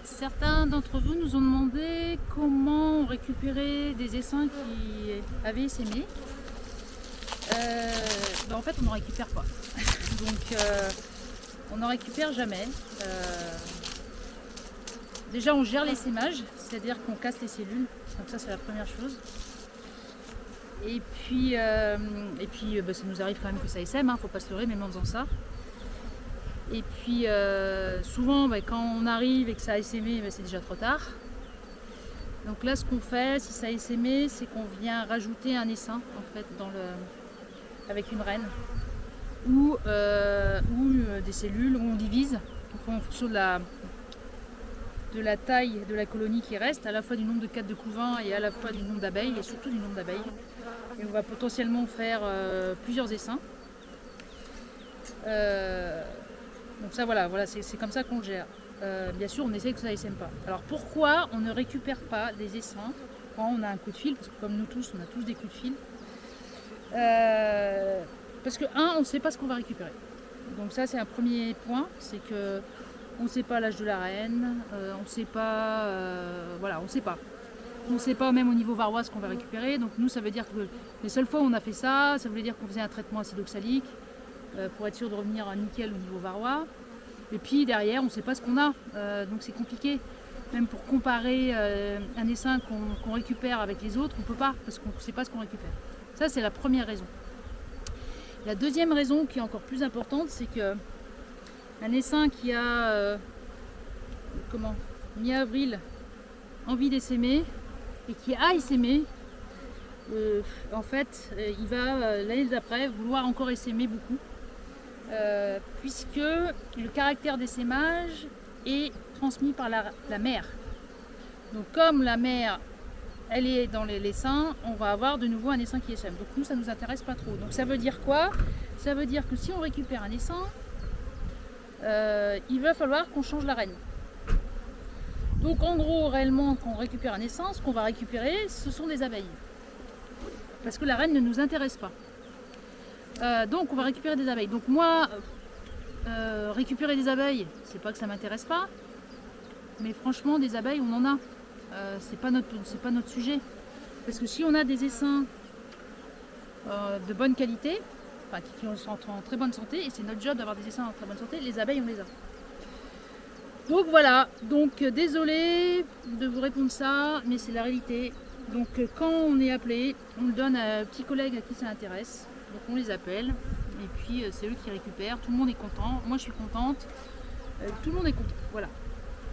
Certains d'entre vous nous ont demandé comment on récupérait des essaims qui avaient essaimé. En fait, on n'en récupère pas. Donc, on n'en récupère jamais. Déjà, on gère l'essaimage, c'est-à-dire qu'on casse les cellules. Donc ça, c'est la première chose. Et puis, ça nous arrive quand même que ça essaime, faut pas se leurrer, même en faisant ça. Et puis souvent quand on arrive et que ça a essaimé, c'est déjà trop tard. Donc là ce qu'on fait, si ça a essaimé, c'est qu'on vient rajouter un essaim en fait avec une reine ou des cellules où on divise en fonction de la taille de la colonie qui reste, à la fois du nombre de cadres de couvain et à la fois du nombre d'abeilles, et surtout du nombre d'abeilles. Et on va potentiellement faire plusieurs essaims. Donc ça voilà c'est comme ça qu'on le gère. Bien sûr on essaie que ça essaime pas. Alors pourquoi on ne récupère pas des essaims quand on a un coup de fil, parce que comme nous tous on a tous des coups de fil, parce que on ne sait pas ce qu'on va récupérer. Donc ça c'est un premier point, c'est que on ne sait pas l'âge de la reine, on ne sait pas, on sait pas. On ne sait pas même au niveau varrois ce qu'on va récupérer. Donc nous ça veut dire que les seules fois où on a fait ça, ça voulait dire qu'on faisait un traitement acidoxalique pour être sûr de revenir à nickel au niveau varrois. Et puis derrière, on ne sait pas ce qu'on a, donc c'est compliqué. Même pour comparer un essaim qu'on récupère avec les autres, on ne peut pas, parce qu'on ne sait pas ce qu'on récupère. Ça, c'est la première raison. La deuxième raison, qui est encore plus importante, c'est qu'un essaim qui a, mi-avril, envie d'essaimer, et qui a essaimé, en fait, il va, l'année d'après, vouloir encore essaimer beaucoup. Puisque le caractère d'essaimage est transmis par la mère. Donc comme la mère elle est dans l'essaim, on va avoir de nouveau un essaim qui essaime. Donc nous ça nous intéresse pas trop. Donc ça veut dire quoi? Ça veut dire que si on récupère un essaim, il va falloir qu'on change la reine. Donc en gros réellement quand on récupère un essaim, ce qu'on va récupérer ce sont des abeilles. Parce que la reine ne nous intéresse pas. Donc on va récupérer des abeilles. Donc moi, récupérer des abeilles, c'est pas que ça m'intéresse pas, mais franchement des abeilles on en a. C'est pas notre sujet. Parce que si on a des essaims de bonne qualité, qui sont en très bonne santé, et c'est notre job d'avoir des essaims en très bonne santé, les abeilles on les a. Donc voilà, donc désolé de vous répondre ça, mais c'est la réalité. Donc quand on est appelé, on le donne à un petit collègue à qui ça intéresse. Donc on les appelle et puis c'est eux qui récupèrent, tout le monde est content, moi je suis contente, tout le monde est content, voilà.